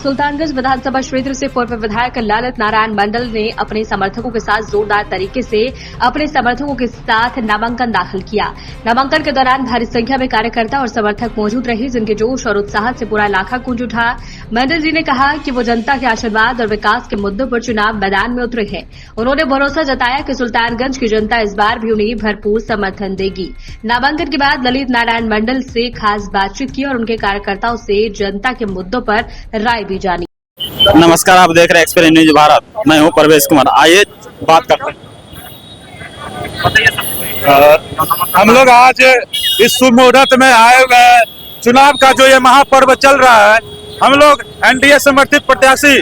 सुल्तानगंज विधानसभा क्षेत्र से पूर्व विधायक ललित नारायण मंडल ने अपने समर्थकों के साथ जोरदार तरीके से अपने समर्थकों के साथ नामांकन दाखिल किया। नामांकन के दौरान भारी संख्या में कार्यकर्ता और समर्थक मौजूद रहे, जिनके जोश और उत्साह से पूरा इलाका गूंज उठा। मंडल जी ने कहा कि वो जनता के आशीर्वाद और विकास के मुद्दों पर चुनाव मैदान में उतरे हैं। उन्होंने भरोसा जताया कि सुल्तानगंज की जनता इस बार भी उन्हें भरपूर समर्थन देगी। नामांकन के बाद ललित नारायण मंडल से खास बातचीत की और उनके कार्यकर्ताओं से जनता के मुद्दों पर राय भी जानी। नमस्कार, आप देख रहे हैं एक्सप्रेस न्यूज भारत। मैं हूं परवेश कुमार। आइए बात करते हैं। हम लोग आज इस शुभ मुहूर्त में आए हुए हैं। चुनाव का जो ये महापर्व चल रहा है, हम लोग एनडीए समर्थित प्रत्याशी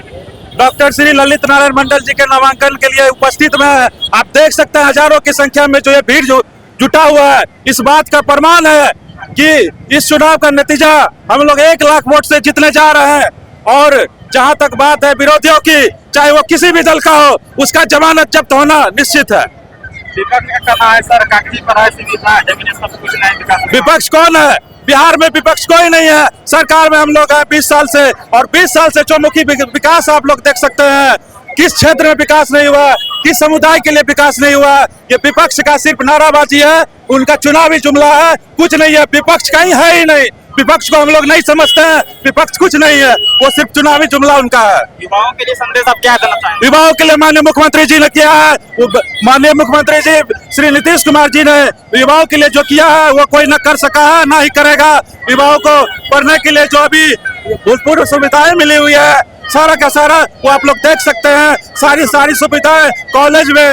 डॉक्टर श्री ललित नारायण मंडल जी के नामांकन के लिए उपस्थित में है। आप देख सकते हैं हजारों की संख्या में जो ये भीड़ जुटा हुआ है। इस बात का प्रमाण है कि इस चुनाव का नतीजा हम लोग 1 लाख वोट से जीतने जा रहे हैं। और जहां तक बात है विरोधियों की, चाहे वो किसी भी दल का हो, उसका जमानत जब्त होना निश्चित है। विपक्ष कौन है? बिहार में विपक्ष कोई नहीं है। सरकार में हम लोग हैं 20 साल से, और 20 साल से चौमुखी विकास आप लोग देख सकते हैं। किस क्षेत्र में विकास नहीं हुआ, किस समुदाय के लिए विकास नहीं हुआ। ये विपक्ष का सिर्फ नाराबाजी है, उनका चुनावी जुमला है, कुछ नहीं है। विपक्ष कहीं है ही नहीं। विपक्ष को हम लोग नहीं समझते हैं। विपक्ष कुछ नहीं है, वो सिर्फ चुनावी जुमला उनका है। युवाओं के लिए संदेश आप क्या देना चाहेंगे? युवाओं के लिए माननीय मुख्यमंत्री जी ने किया है। माननीय मुख्यमंत्री जी श्री नीतीश कुमार जी ने युवाओं के लिए जो किया है वो कोई न कर सका है, ना ही करेगा। युवाओं को पढ़ने के लिए जो अभी भूतपूर्व सुविधाएं मिली हुई है, सारा का सारा वो आप लोग देख सकते हैं। सारी सुविधाएं कॉलेज में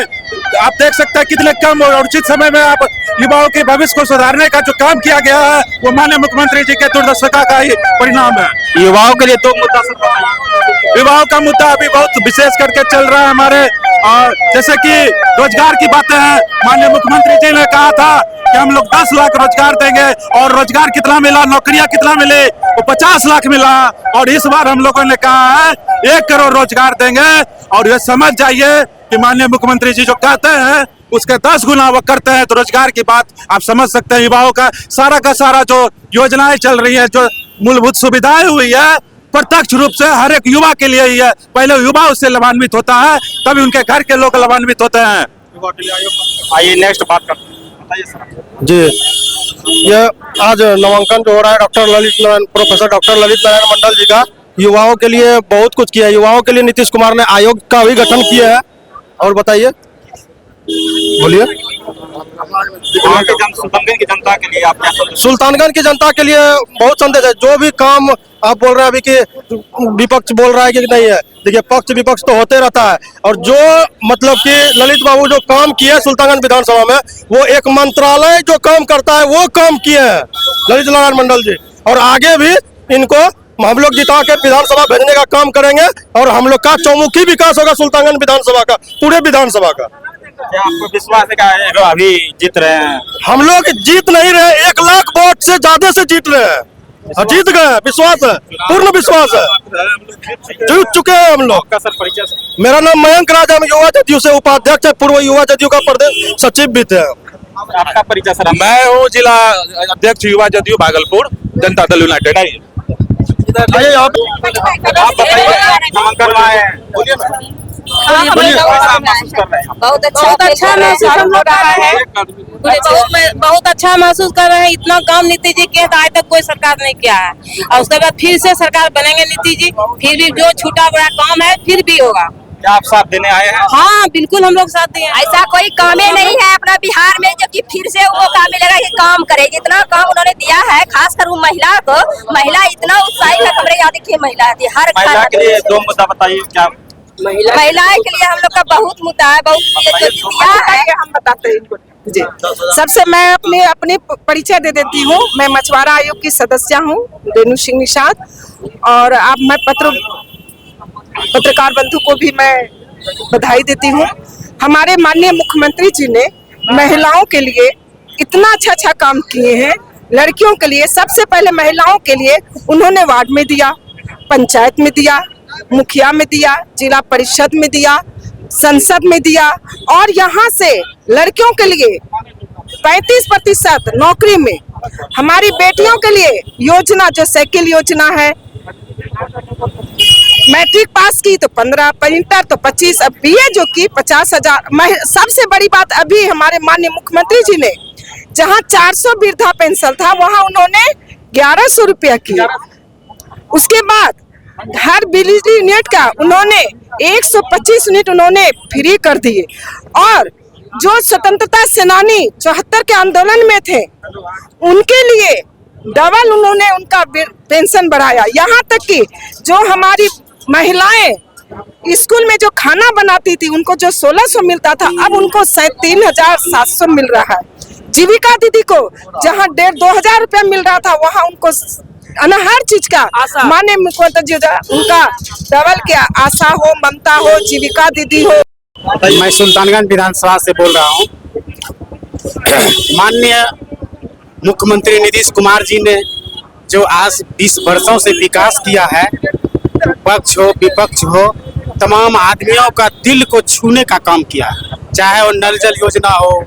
आप देख सकते हैं कितने कम और उचित समय में आप युवाओं के भविष्य को सुधारने का जो काम किया गया है, वो माननीय मुख्यमंत्री जी के दूरदर्शिता का ही परिणाम है। युवाओं के लिए तो मुद्दा युवाओं का मुद्दा अभी बहुत विशेष करके चल रहा है हमारे, और जैसे कि रोजगार की बातें हैं। माननीय मुख्यमंत्री जी ने कहा था कि हम लोग 10 लाख रोजगार देंगे, और रोजगार कितना मिला, नौकरियां कितना मिले, वो 50 लाख मिला। और इस बार हम लोगों ने कहा है 1 करोड़ रोजगार देंगे। और ये समझ जाइए कि माननीय मुख्यमंत्री जी जो कहते हैं उसके 10 गुना वो करते हैं। तो रोजगार की बात आप समझ सकते हैं। युवाओं का सारा जो योजनाएं चल रही है, जो मूलभूत सुविधाएं हुई है, प्रत्यक्ष रूप से हर एक युवा के लिए ही है। पहले युवा उससे लाभान्वित होता है, तभी उनके घर के लोग लाभान्वित होते हैं। आइए नेक्स्ट बात करते हैं। बताइए सर। जी, ये आज नामांकन जो हो रहा है प्रोफेसर डॉक्टर ललित नारायण मंडल जी का, युवाओं के लिए बहुत कुछ किया है। युवाओं के लिए नीतीश कुमार ने आयोग का भी गठन किया है। और बताइए, बोलिए। सुल्तानगंज की जनता के लिए आप क्या? सुल्तानगंज की जनता के लिए बहुत संदेश है। जो भी काम आप बोल रहे हैं अभी कि विपक्ष बोल रहा है कि नहीं है, देखिए पक्ष विपक्ष तो होते रहता है। और जो मतलब कि ललित बाबू जो काम किए सुल्तानगंज विधानसभा में, वो एक मंत्रालय जो काम करता है वो काम किए हैं ललित नारायण मंडल जी। और आगे भी इनको हम लोग जिता के विधानसभा भेजने का काम करेंगे, और हम लोग का चौमुखी विकास होगा सुल्तानगंज विधानसभा का, पूरे विधानसभा का। क्या आपको विश्वास है कि अभी जीत रहे हैं? हम लोग जीत नहीं रहे, 1 लाख वोट से ज्यादा से जीत रहे हैं। जीत गए, विश्वास है, पूर्ण विश्वास है। जीत चुके हैं हम लोग। सर परिचय? मेरा नाम मयंक राजा, हम युवा जदयू से उपाध्यक्ष है, पूर्व युवा जदयू का प्रदेश सचिव भी थे। आपका परिचय सर? मैं हूँ जिला अध्यक्ष युवा जदयू भागलपुर, जनता दल यूनाइटेड। आइए आप बताइए, नामांकन आए हैं, बोलिए ना। बहुत अच्छा महसूस हम लोग कर रहे हैं। बहुत अच्छा महसूस कर रहे हैं। इतना काम नीतीश जी किए आज तक कोई सरकार नहीं किया है, और उसके बाद फिर से सरकार बनेंगे नीतीश जी, फिर भी जो छोटा बड़ा काम है फिर भी होगा। क्या आप साथ देने आए हैं? हाँ बिल्कुल, हम लोग साथ दिए। ऐसा कोई काम ही नहीं है अपना बिहार में जो कि फिर से वो काम मिलेगा कि काम करे। जितना काम उन्होंने दिया है, खासकर वो महिला को, महिला इतना उत्साहित है। हमारे यहाँ देखिए महिला हर महिला के लिए 2 मुद्दा बताइए। क्या महिलाएं के लिए हम लोग का बहुत मुद्दा है, बहुत जो दिया है हम बताते हैं इनको। जी, सबसे मैं अपने परिचय दे देती हूँ। मैं मछुआरा आयोग की सदस्य हूँ, रेणु सिंह निषाद। और अब मैं पत्रकार बंधु को भी मैं बधाई देती हूँ। हमारे माननीय मुख्यमंत्री जी ने महिलाओं के लिए इतना अच्छा काम किए हैं। लड़कियों के लिए सबसे पहले महिलाओं के लिए उन्होंने वार्ड में दिया, पंचायत में दिया, मुखिया में दिया, जिला परिषद में दिया, संसद में दिया। और यहाँ से लड़कियों के लिए 35% नौकरी में, हमारी बेटियों के लिए योजना जो साइकिल योजना है, मैट्रिक पास की तो 15, इंटर तो 25, अब बीए जो की 50,000। सबसे बड़ी बात, अभी हमारे माननीय मुख्यमंत्री जी ने जहां 400 वृद्धा पेंशन था वहां उन्होंने 1100 रुपया किया। उसके बाद हर बिजली यूनिट का उन्होंने 125 यूनिट उन्होंने फ्री कर दिए। और जो स्वतंत्रता सेनानी 74 के आंदोलन में थे उनके लिए डबल उन्होंने उनका पेंशन बढ़ाया। यहाँ तक कि जो हमारी महिलाएं स्कूल में जो खाना बनाती थी उनको जो 1600 मिलता था अब उनको 3700 मिल रहा है। जीविका दीदी को जहाँ 1500-2000 रुपया मिल रहा था वहाँ उनको हर चीज का माननीय मुख्यमंत्री जी उनका डबल किया। आशा हो, ममता हो, जीविका दीदी हो। मैं सुल्तानगंज विधानसभा से बोल रहा हूँ। माननीय मुख्यमंत्री नीतीश कुमार जी ने जो आज 20 वर्षों से विकास किया है, पक्ष हो विपक्ष हो, तमाम आदमियों का दिल को छूने का काम किया है। चाहे वो नल जल योजना हो,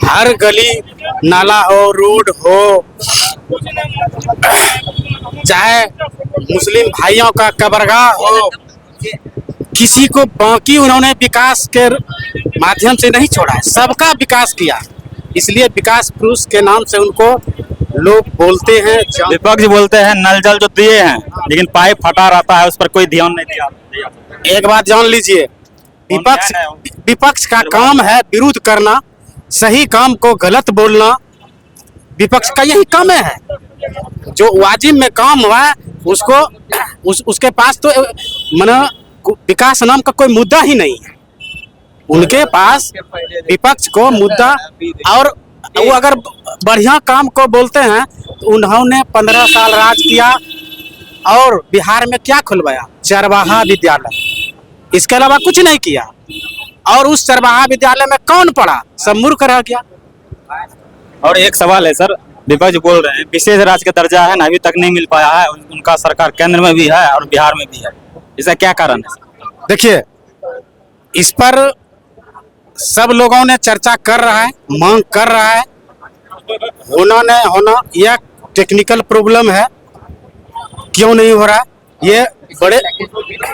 हर गली नाला हो, रोड हो, चाहे मुस्लिम भाइयों का कब्रगाह हो, किसी को बाकी उन्होंने विकास के माध्यम से नहीं छोड़ा है, सबका विकास किया। इसलिए विकास पुरुष के नाम से उनको लोग बोलते हैं। विपक्ष बोलते हैं नल जल जो दिए हैं लेकिन पाइप फटा रहता है, उस पर कोई ध्यान नहीं दिया। एक बात जान लीजिए, विपक्ष का काम है विरोध करना, सही काम को गलत बोलना। विपक्ष का यही काम है। जो वाजिब में काम हुआ है उसको उसके पास तो मना विकास नाम का कोई मुद्दा ही नहीं है। उनके पास विपक्ष को मुद्दा, और वो अगर बढ़िया काम को बोलते हैं तो उन्होंने 15 साल राज किया और बिहार में क्या खुलवाया? चरवाहा विद्यालय, इसके अलावा कुछ नहीं किया। और उस चरवाहा विद्यालय में कौन पढ़ा? सब मूर्ख रह गया। और एक सवाल है सर, विपक्ष बोल रहे हैं विशेष राज्य का दर्जा है ना, अभी तक नहीं मिल पाया है। उनका सरकार केंद्र में भी है और बिहार में भी है, इसका क्या कारण है? देखिए, इस पर सब लोगों ने चर्चा कर रहा है, मांग कर रहा है। होना नहीं होना यह टेक्निकल प्रॉब्लम है, क्यों नहीं हो रहा है ये बड़े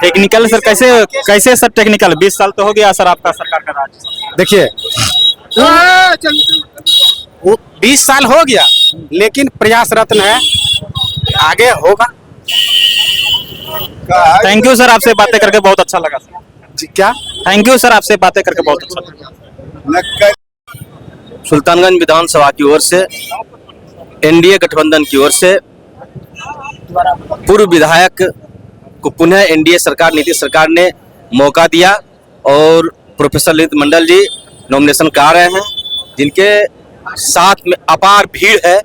टेक्निकल सर कैसे सर टेक्निकल? 20 साल तो हो गया सर आपका सरकार का राज। देखिए, वो 20 साल हो गया लेकिन प्रयासरत है, आगे होगा। थैंक यू सर, आपसे बातें करके बहुत अच्छा लगा सर। जी क्या? थैंक यू सर, आपसे बातें करके बहुत अच्छा लगा। सुल्तानगंज विधानसभा की ओर से, एनडीए गठबंधन की ओर से पूर्व विधायक को पुनः एनडीए सरकार, नीतीश सरकार ने मौका दिया और प्रोफेसर ललित मंडल जी नॉमिनेशन करा रहे हैं, जिनके साथ में अपार भीड़ है,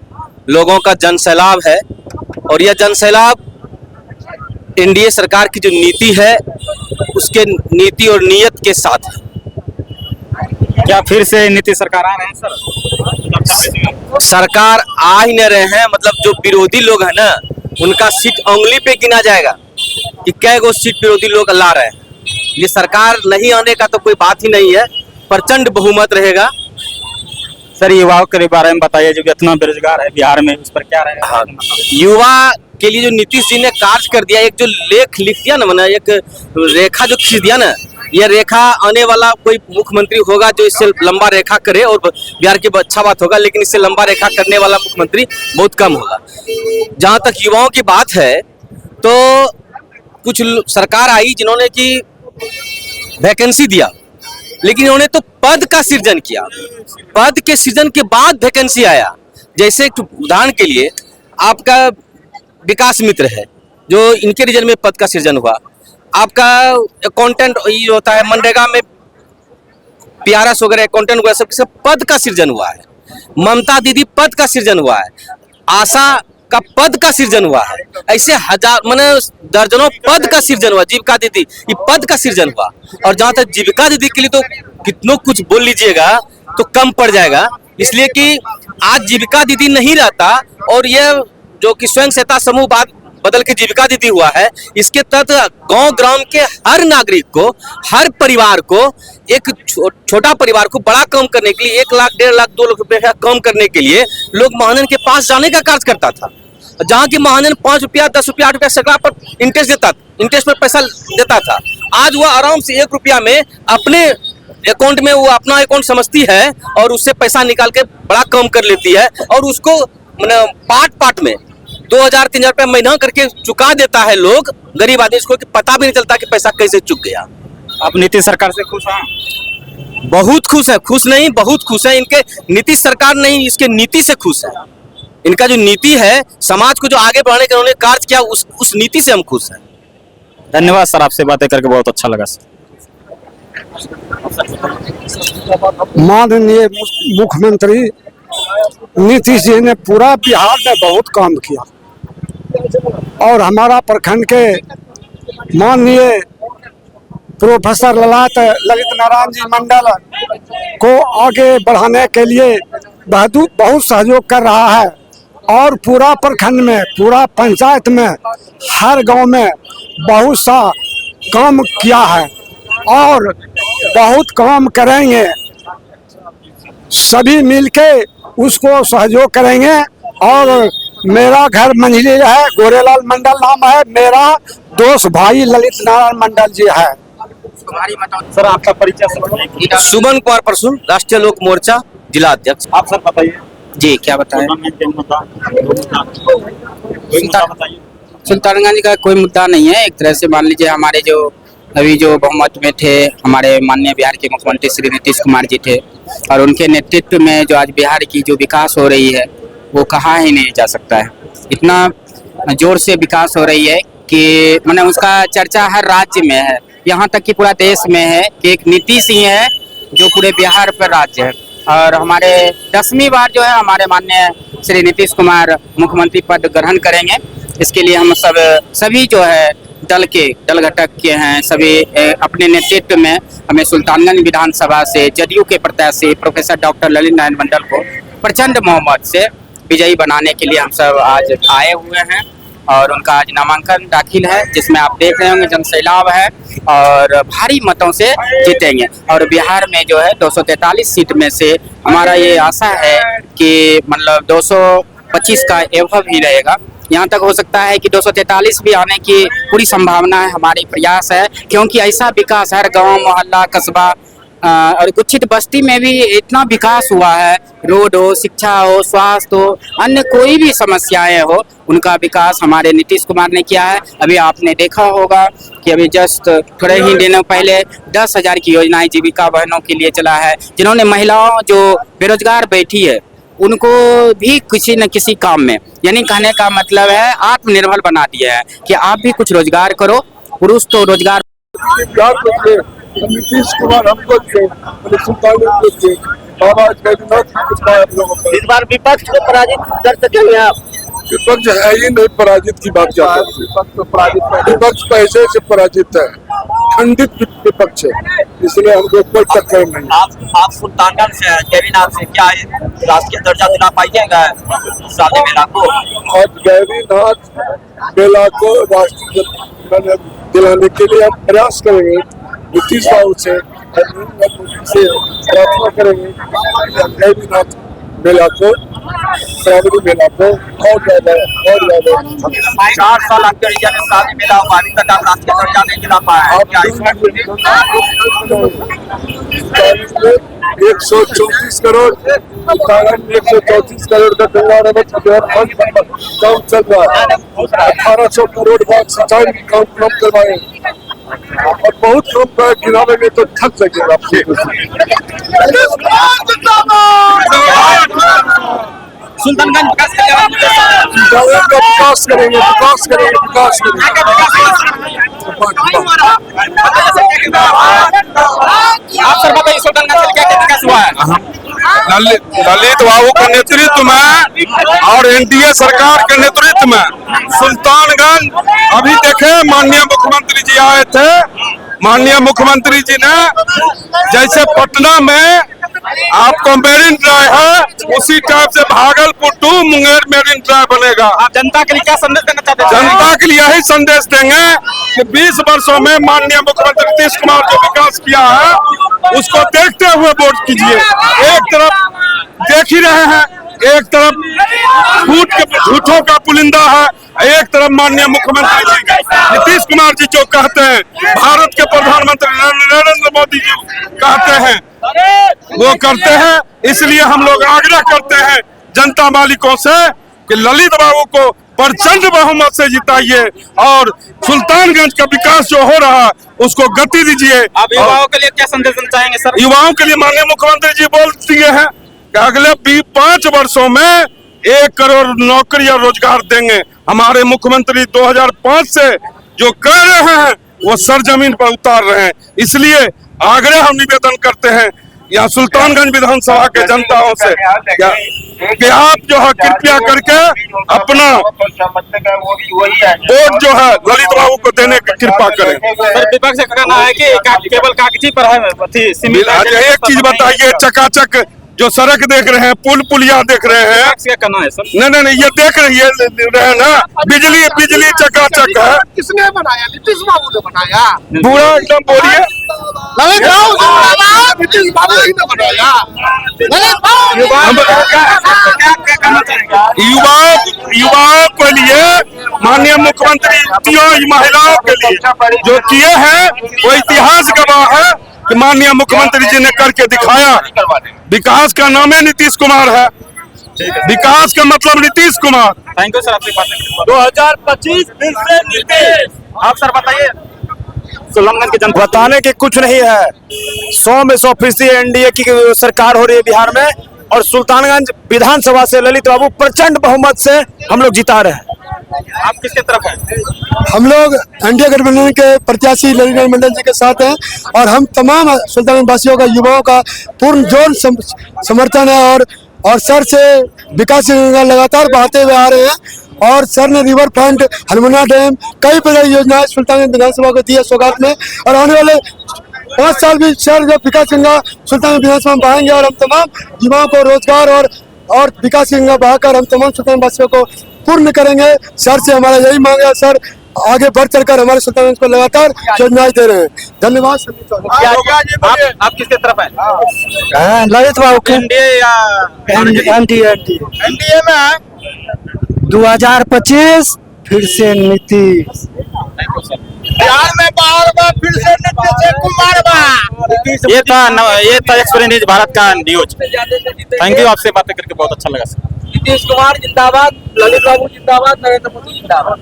लोगों का जन सैलाब है। और यह जन सैलाब एनडीए सरकार की जो नीति है उसके नीति और नियत के साथ है। क्या फिर से नीतीश सरकार आ रहे हैं सर? सरकार आ ही नहीं रहे हैं, मतलब जो विरोधी लोग हैं ना उनका सीट उंगली पे गिना जाएगा कि कै गो सीट विरोधी लोग ला रहे हैं। ये सरकार नहीं आने का तो कोई बात ही नहीं है, प्रचंड बहुमत रहेगा। सर युवाओं के बारे में बताइए, जो इतना बेरोजगार है बिहार में, उस पर क्या रहेगा? हाँ, युवा के लिए जो नीतीश जी ने कार्य कर दिया, एक जो लेख लिख दिया ना, मैंने एक रेखा जो खींच दिया ना, यह रेखा आने वाला कोई मुख्यमंत्री होगा जो इससे लंबा रेखा करे और बिहार की अच्छा बात होगा, लेकिन इससे लंबा रेखा करने वाला मुख्यमंत्री बहुत कम होगा। जहां तक युवाओं की बात है तो कुछ सरकार आई जिन्होंने की वैकेंसी दिया, लेकिन इन्होंने तो पद का सृजन किया। पद के सृजन के बाद वैकेंसी आया। जैसे उदाहरण के लिए आपका विकास मित्र है, जो इनके रीजन में पद का सृजन हुआ। आपका अकाउंटेंट ये होता है, मनरेगा में PRS वगैरह अकाउंटेंट वगैरह सब पद का सृजन हुआ है। ममता दीदी पद का सृजन हुआ है, आशा का पद का सृजन हुआ है। ऐसे हजार माने दर्जनों पद का सृजन हुआ। जीविका दीदी ये पद का सृजन हुआ। और जहां तक जीविका दीदी के लिए तो कितनों कुछ बोल लीजिएगा तो कम पड़ जाएगा, इसलिए कि आज जीविका दीदी नहीं रहता और ये जो कि स्वयं सहायता समूह बात बदल के जीविका दीदी हुआ है, इसके तहत गांव ग्राम के हर नागरिक को, हर परिवार को, एक छोटा परिवार को बड़ा काम करने के लिए 1 लाख, 1.5 लाख, 2 लाख रुपए का काम करने के लिए लोग महाजन के पास जाने का कार्य करता था। जहाँ की महाजन 5 रुपया 10 रुपया 8 रुपया सरकार पर इंटरेस्ट पर पैसा देता था। आज वह आराम से 1 रुपया में अपने अकाउंट में वो अपना अकाउंट समझती है और उससे पैसा निकाल के बड़ा कम कर लेती है और उसको पार्ट में 2000-3000 रुपया महीना करके चुका देता है लोग, गरीब आदमी को पता भी नहीं चलता कि पैसा कैसे चुक गया। आप नीतीश सरकार से खुश हैं? बहुत खुश है, खुश नहीं बहुत खुश है। इनके नीतीश सरकार नहीं, इसके नीति से खुश है। इनका जो नीति है, समाज को जो आगे बढ़ाने का उन्होंने कार्य किया, उस नीति से हम खुश हैं। धन्यवाद सर, आपसे बातें करके बहुत अच्छा लगा सर। माननीय मुख्यमंत्री नीतीश जी ने पूरा बिहार में बहुत काम किया और हमारा प्रखंड के माननीय प्रोफेसर ललित नारायण जी मंडल को आगे बढ़ाने के लिए बहुत सहयोग कर रहा है और पूरा प्रखंड में, पूरा पंचायत में, हर गांव में बहुत सा काम किया है और बहुत काम करेंगे। सभी मिलके उसको सहयोग करेंगे और मेरा घर मंझली है, गोरेलाल मंडल नाम है, मेरा दोस्त भाई ललित नारायण मंडल जी है। सर आपका परिचय? सुमन कुमार परसुन, राष्ट्रीय लोक मोर्चा जिला अध्यक्ष। आप सर बताइए जी, क्या बताएं? सुल्तानगंज का कोई मुद्दा नहीं है। एक तरह से मान लीजिए हमारे जो अभी जो बहुमत में थे हमारे माननीय बिहार के मुख्यमंत्री श्री नीतीश कुमार जी थे और उनके नेतृत्व में जो आज बिहार की जो विकास हो रही है वो कहा ही नहीं जा सकता है। इतना जोर से विकास हो रही है कि मैंने उसका चर्चा हर राज्य में है, यहाँ तक कि पूरा देश में है कि एक नीतीश ही है जो पूरे बिहार पर राज्य है। और हमारे 10वीं बार जो है हमारे माननीय श्री नीतीश कुमार मुख्यमंत्री पद ग्रहण करेंगे। इसके लिए हम सभी जो है दल घटक के हैं, सभी अपने नेतृत्व में हमें सुल्तानगंज विधानसभा से जदयू के प्रत्याशी प्रोफेसर डॉक्टर ललित नारायण मंडल को प्रचंड बहुमत से विजयी बनाने के लिए हम सब आज आए हुए हैं और उनका आज नामांकन दाखिल है, जिसमें आप देख रहे होंगे जनसैलाब है और भारी मतों से जीतेंगे। और बिहार में जो है 243 सीट में से हमारा ये आशा है कि मतलब 225 का एवभ ही रहेगा। यहाँ तक हो सकता है कि 243 भी आने की पूरी संभावना है, हमारी प्रयास है, क्योंकि ऐसा विकास हर गांव मोहल्ला कस्बा और गुच्छित बस्ती में भी इतना विकास हुआ है, रोड हो, शिक्षा हो, स्वास्थ्य हो, अन्य कोई भी समस्याएं हो, उनका विकास हमारे नीतीश कुमार ने किया है। अभी आपने देखा होगा कि अभी जस्ट थोड़े ही दिनों पहले 10,000 की योजनाएं जीविका बहनों के लिए चला है, जिन्होंने महिलाओं जो बेरोजगार बैठी है उनको भी किसी न किसी काम में, यानी कहने का मतलब है आत्मनिर्भर बना दिया है कि आप भी कुछ रोजगार करो। पुरुष तो रोजगार नीतीश कुमार हमको इस बार विपक्ष को पराजित कर सकेंगे आप? विपक्ष है ही नहीं, पराजित की बात क्या है? विपक्ष पैसे से पराजित है, खंडित विपक्ष है, इसलिए हमको कोई टक्कर नहीं। आप सुल्तानगंज से हैं, गैरीनाथ से, क्या राष्ट्रीय दर्जा दिला पाइएगा शादी मेला को? और गैरीनाथ मेला को राष्ट्रीय दिलाने के लिए हम प्रयास करेंगे, नीतीश बाबू से प्रार्थना करेंगे गैरीनाथ मेला को, श्रावणी मेला को और ज्यादा 4 साल आपके एरिया में शादी मेला हुआ, अभी तक आप राष्ट्रीय दर्जा नहीं दिला पाए। 134 करोड़ 134 करोड़ का गंगा नगर काम चल रहा है, 1800 करोड़ बाद सिंचाई की काम करवाए और बहुत काम गिरावे में तो थक लगेगा। सुल्तानगंज विकास करेंगे। आप सर बताइए सुल्तानगंज से क्या विकास हुआ है? ललित बाबू के नेतृत्व में और एनडीए सरकार के नेतृत्व में सुल्तानगंज, अभी देखे माननीय मुख्यमंत्री जी आए थे, माननीय मुख्यमंत्री जी ने जैसे पटना में आपको मेरिन ड्राइव है, उसी टाइप से Bhagalpur to Munger marine drive बनेगा। आप जनता के लिए क्या संदेश देना चाहते हैं? जनता के लिए यही संदेश देंगे कि 20 वर्षों में माननीय मुख्यमंत्री नीतीश कुमार जो विकास किया है उसको देखते हुए वोट कीजिए। एक तरफ देख ही रहे हैं, एक तरफ झूठ के झूठों का पुलिंदा है। एक तरफ माननीय मुख्यमंत्री जी नीतीश कुमार जी जो कहते हैं, भारत के प्रधानमंत्री नरेंद्र मोदी जी कहते हैं वो करते हैं। इसलिए हम लोग आग्रह करते हैं जनता मालिकों से कि ललित बाबू को प्रचंड बहुमत से जिताइए और सुल्तानगंज का विकास जो हो रहा है उसको गति दीजिए। आप युवाओं के लिए क्या संदेश देना चाहेंगे सर? युवाओं के लिए माननीय मुख्यमंत्री जी बोल दिए हैं कि अगले 5 वर्षों में 1 करोड़ नौकरी और रोजगार देंगे। हमारे मुख्यमंत्री 2005 से जो कर रहे हैं वो सरजमीन पर उतार रहे हैं। इसलिए आग्रह हम निवेदन करते हैं यहाँ सुल्तानगंज विधानसभा के जनताओं से कि आप जो है कृपया करके अपना वोट जो है ललित बाबू को देने की कृपा करें। सर विपक्ष का कहना है कि केवल कागजी पर है सीमित। एक चीज बताइए, चकाचक जो सड़क देख रहे हैं, पुल पुलिया देख रहे हैं, क्या करना है सर? नहीं ये देख रहे ना, बिजली चकाचक है। किसने बनाया? नीतीश बाबू ने बनाया। पूरा एकदम बोलिए नीतीश बाबू ही ने बनाया। युवाओं के लिए माननीय मुख्यमंत्री महिलाओं के लिए जो किए हैं वो इतिहास गवाह है कि माननीय मुख्यमंत्री जी ने करके दिखाया। विकास का नाम है नीतीश कुमार है, विकास का मतलब Nitish Kumar. Thank you sir, आपसे बात करके 2025 फिर से नीतीश। आप सर बताइए सुल्तानगंज की जनता। बताने की कुछ नहीं है, 100 में 100% एनडीए की सरकार हो रही है बिहार में और सुल्तानगंज विधानसभा से ललित बाबू प्रचंड बहुमत से हम लोग जिता रहे हैं। आप किसके तरफ हैं? हम लोग एनडीए गठबंधन के प्रत्याशी ललित मंडल जी के साथ हैं और हम तमाम सुल्तानगंज वासियों का, युवाओं का पूर्ण जोर समर्थन है और सर से विकास लगातार बढ़ाते हुए आ रहे हैं और सर ने रिवर फ्रंट, हनुमाना डैम, कई प्रकार की योजनाएं सुल्तानगंज विधानसभा को दी है सौगात में और आने वाले 5 साल भी सर जब विकास गंगा सुल्तानगंज विधानसभा में बहाएंगे और हम तमाम युवाओं को रोजगार और विकास गंगा बहाकर हम तमाम सुल्तानगंज वासियों को पूर्ण करेंगे। सर से हमारा यही मांग है, सर आगे बढ़ चढ़कर हमारे सुल्तानगंज को लगातार योजनाएं दे रहे हैं। धन्यवाद। आप किसके तरफ हैं? ललित बाबू के एनडीए या एनडीए में 2025 फिर से नीतीश। बिहार में बार फिर से नीतीश कुमार ये था एक्सप्रेस न्यूज भारत का न्यूज। थैंक यू, आपसे बातें करके बहुत अच्छा लगा सर। नीतीश कुमार जिंदाबाद, ललित बाबू जिंदाबाद, नरेंद्र मोदी जिंदाबाद।